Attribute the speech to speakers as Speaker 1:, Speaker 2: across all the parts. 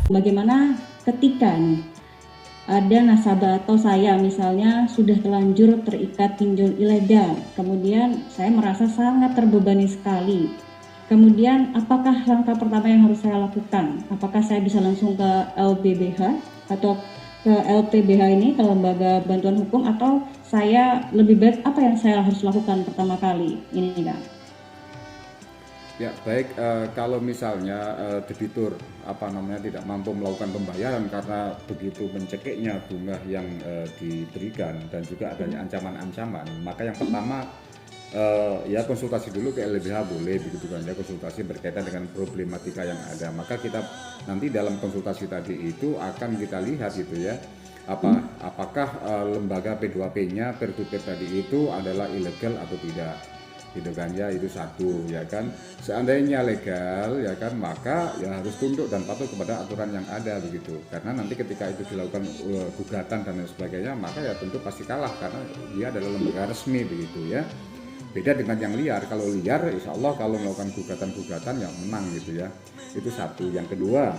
Speaker 1: bagaimana ketika nih ada nasabah atau saya misalnya sudah terlanjur terikat pinjol ilegal, kemudian saya merasa sangat terbebani sekali. Kemudian apakah langkah pertama yang harus saya lakukan? Apakah saya bisa langsung ke LBBH atau ke LPBH ini, ke Lembaga Bantuan Hukum, atau saya lebih baik apa yang saya harus lakukan pertama kali ini, Kak?
Speaker 2: Ya, baik, kalau misalnya debitur tidak mampu melakukan pembayaran karena begitu mencekiknya bunga yang diberikan dan juga adanya ancaman-ancaman, maka yang pertama ya konsultasi dulu ke LBH boleh begitu kan ya, konsultasi berkaitan dengan problematika yang ada. Maka kita nanti dalam konsultasi tadi itu akan kita lihat gitu ya, apakah lembaga P2P-nya peer-to-peer tadi itu adalah ilegal atau tidak gitu kan ya. Itu satu ya kan. Seandainya legal ya kan, maka ya harus tunduk dan patuh kepada aturan yang ada begitu, karena nanti ketika itu dilakukan gugatan dan lain sebagainya, maka ya tentu pasti kalah karena dia adalah lembaga resmi begitu ya. Beda dengan yang liar. Kalau liar insya Allah kalau melakukan gugatan-gugatan yang menang gitu ya. Itu satu. Yang kedua,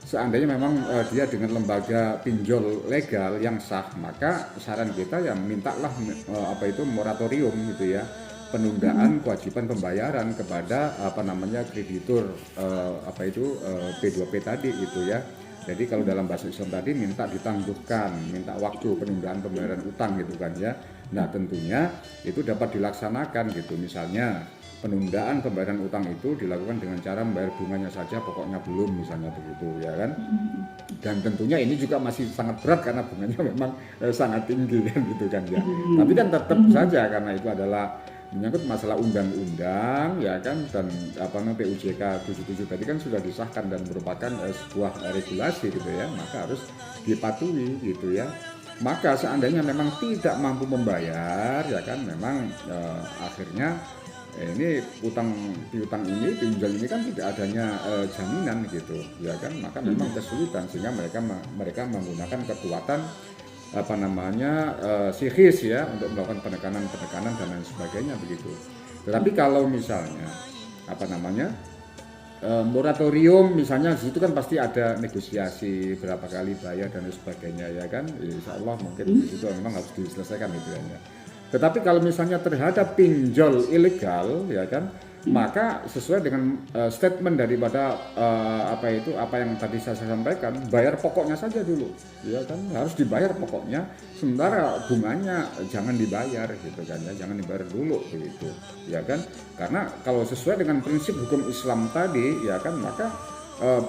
Speaker 2: seandainya memang dia dengan lembaga pinjol legal yang sah, maka saran kita ya mintalah moratorium gitu ya, penundaan kewajiban pembayaran kepada kreditur P2P tadi itu ya. Jadi kalau dalam bahasa Islam tadi minta ditangguhkan, minta waktu penundaan pembayaran utang gitu kan ya. Nah tentunya itu dapat dilaksanakan gitu. Misalnya penundaan pembayaran utang itu dilakukan dengan cara membayar bunganya saja, pokoknya belum, misalnya begitu ya kan. Dan tentunya ini juga masih sangat berat karena bunganya memang sangat tinggi kan gitu kan ya. Tapi kan tetap saja karena itu adalah menyangkut masalah undang-undang ya kan, dan PUJK 77 tadi kan sudah disahkan dan merupakan sebuah regulasi gitu ya, maka harus dipatuhi gitu ya. Maka seandainya memang tidak mampu membayar ya kan, memang akhirnya ini utang piutang ini, pinjol ini kan tidak adanya jaminan gitu ya kan, maka memang kesulitan sehingga mereka menggunakan kekuatan psikis ya untuk melakukan penekanan dan lain sebagainya begitu. Tetapi kalau misalnya moratorium misalnya, di situ kan pasti ada negosiasi berapa kali bayar dan lain sebagainya ya kan. Insya Allah mungkin di situ memang harus diselesaikan gitu ya. Tetapi kalau misalnya terhadap pinjol ilegal ya kan, maka sesuai dengan statement daripada apa yang tadi saya sampaikan, bayar pokoknya saja dulu ya kan, harus dibayar pokoknya, sementara bunganya jangan dibayar gitu kan ya, jangan dibayar dulu begitu ya kan. Karena kalau sesuai dengan prinsip hukum Islam tadi ya kan, maka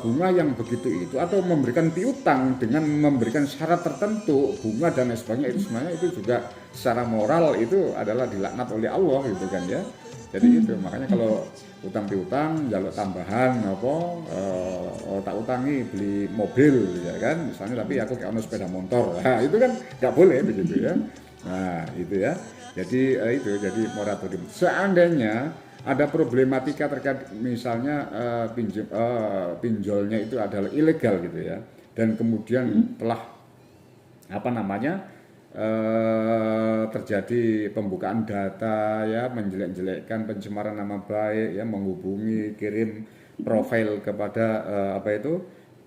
Speaker 2: bunga yang begitu itu atau memberikan piutang dengan memberikan syarat tertentu, bunga dan lain sebagainya, itu sebenarnya itu juga secara moral itu adalah dilaknat oleh Allah gitu kan ya. Jadi itu makanya kalau utang piutang jaluk tambahan tak utangi beli mobil ya kan misalnya, tapi aku kayak ono sepeda motor, nah itu kan nggak boleh begitu ya. Nah itu ya, jadi jadi moratorium. Seandainya ada problematika terkait misalnya pinjolnya itu adalah ilegal gitu ya, dan kemudian telah terjadi pembukaan data ya, menjelek-jelekkan, pencemaran nama baik ya, menghubungi, kirim profil kepada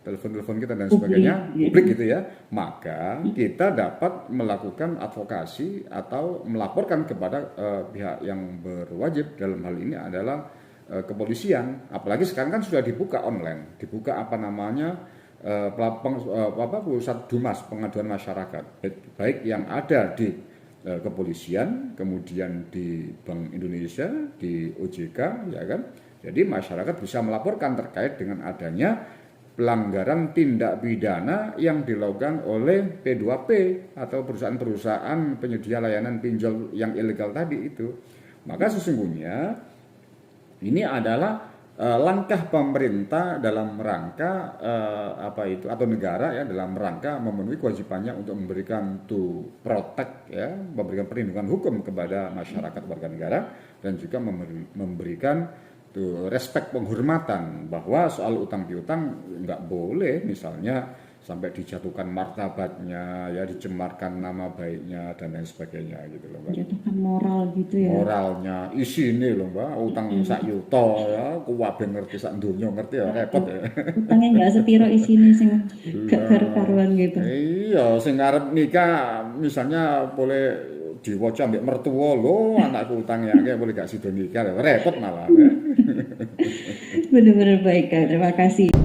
Speaker 2: telepon-telepon kita dan sebagainya, publik gitu ya, maka kita dapat melakukan advokasi atau melaporkan kepada pihak yang berwajib, dalam hal ini adalah kepolisian. Apalagi sekarang kan sudah dibuka online, dibuka pusat Dumas pengaduan masyarakat, baik yang ada di kepolisian, kemudian di Bank Indonesia, di OJK ya kan. Jadi masyarakat bisa melaporkan terkait dengan adanya pelanggaran tindak pidana yang dilakukan oleh P2P atau perusahaan-perusahaan penyedia layanan pinjol yang ilegal tadi itu. Maka sesungguhnya ini adalah langkah pemerintah dalam rangka atau negara ya, dalam rangka memenuhi kewajibannya untuk memberikan protect ya, memberikan perlindungan hukum kepada masyarakat warga negara, dan juga memberikan respect, penghormatan, bahwa soal utang piutang nggak boleh misalnya sampai dijatuhkan martabatnya, ya dicemarkan nama baiknya dan lain sebagainya gitu loh Mbak.
Speaker 1: Menjatuhkan moral gitu ya.
Speaker 2: Moralnya isi ini loh Mbak, utang sak yuta ya, kuwabe ngerti sak donya ngerti ya repot ya.
Speaker 1: Utangnya nggak sepiro isine sing gak karu-karuan gitu.
Speaker 2: Iya, sing arep nikah misalnya boleh diwaca ambek mertua lo, anakku utangnya kayak boleh gak sido nikah, repot malah. Ya.
Speaker 1: Bener-bener baik Kak, terima kasih.